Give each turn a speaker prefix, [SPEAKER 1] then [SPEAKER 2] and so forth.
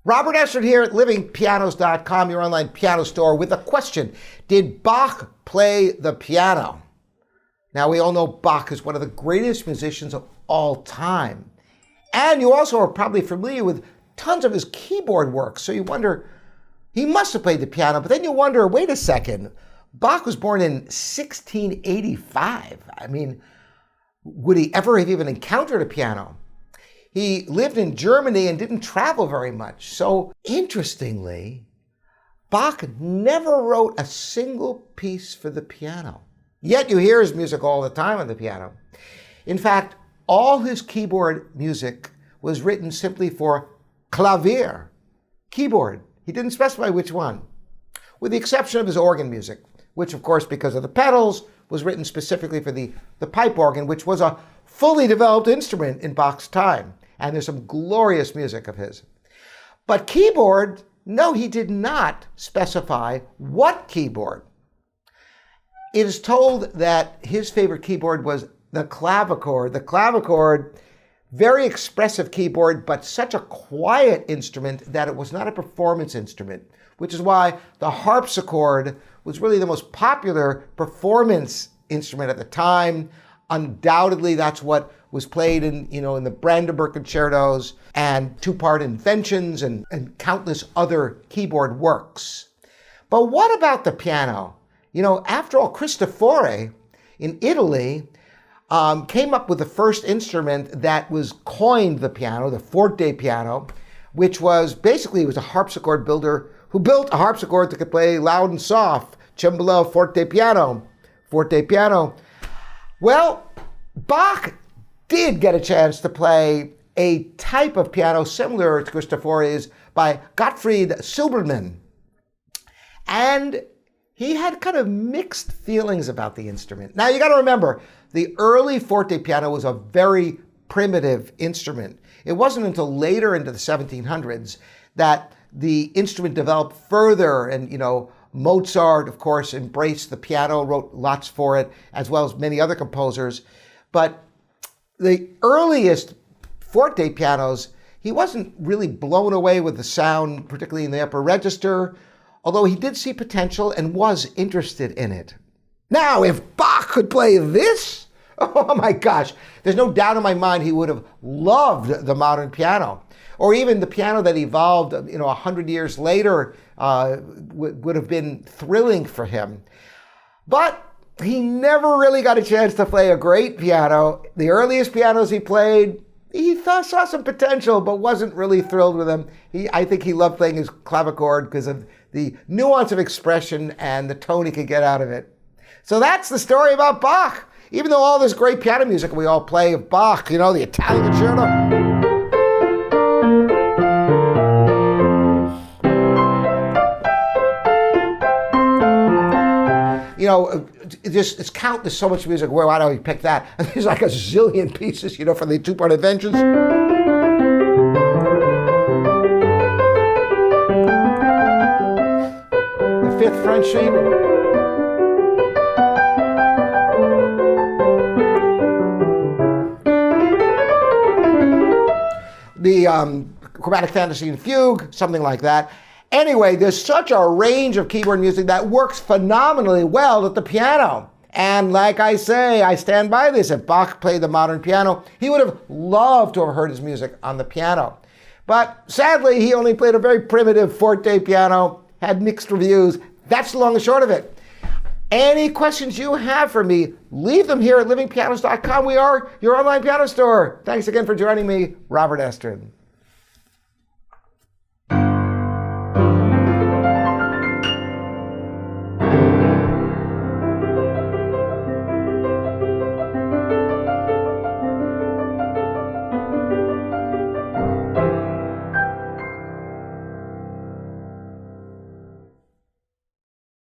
[SPEAKER 1] Robert Estrin here at livingpianos.com, your online piano store, with a question. Did Bach play the piano? Now, we all know Bach is one of the greatest musicians of all time. And you also are probably familiar with tons of his keyboard work. So you wonder, he must have played the piano. But then you wonder, wait a second, Bach was born in 1685. I mean, would he ever have even encountered a piano? He lived in Germany and didn't travel very much. So interestingly, Bach never wrote a single piece for the piano. Yet you hear his music all the time on the piano. In fact, all his keyboard music was written simply for clavier, keyboard. He didn't specify which one, with the exception of his organ music, which of course, because of the pedals, was written specifically for the pipe organ, which was a fully developed instrument in Bach's time. And there's some glorious music of his. But keyboard, no, he did not specify what keyboard. It is told that his favorite keyboard was the clavichord. The clavichord, very expressive keyboard, but such a quiet instrument that it was not a performance instrument, which is why the harpsichord was really the most popular performance instrument at the time. Undoubtedly, that's what was played in the Brandenburg concertos and two-part inventions and countless other keyboard works. But what about the piano? After all, Cristofori in Italy came up with the first instrument that was coined the piano, the forte piano, which was basically, he was a harpsichord builder who built a harpsichord that could play loud and soft, cembalo, forte piano, forte piano. Well, Bach did get a chance to play a type of piano similar to Cristofori's by Gottfried Silbermann. And he had kind of mixed feelings about the instrument. Now, you got to remember, the early forte piano was a very primitive instrument. It wasn't until later into the 1700s that the instrument developed further, and, Mozart, of course, embraced the piano, wrote lots for it, as well as many other composers. But the earliest forte pianos, he wasn't really blown away with the sound, particularly in the upper register, although he did see potential and was interested in it. Now, if Bach could play this, oh my gosh, there's no doubt in my mind he would have loved the modern piano. Or even the piano that evolved, 100 years later would have been thrilling for him. But he never really got a chance to play a great piano. The earliest pianos he played, he saw some potential, but wasn't really thrilled with them. I think he loved playing his clavichord because of the nuance of expression and the tone he could get out of it. So that's the story about Bach. Even though all this great piano music we all play of Bach, the Italian concerto. It's countless, so much music. Why don't we pick that? And there's like a zillion pieces, for the two-part inventions. The Fifth French Scene. The Chromatic Fantasy and Fugue, something like that. Anyway, there's such a range of keyboard music that works phenomenally well at the piano. And like I say, I stand by this. If Bach played the modern piano, he would have loved to have heard his music on the piano. But sadly, he only played a very primitive forte piano, had mixed reviews. That's the long and short of it. Any questions you have for me, leave them here at livingpianos.com. We are your online piano store. Thanks again for joining me, Robert Estrin.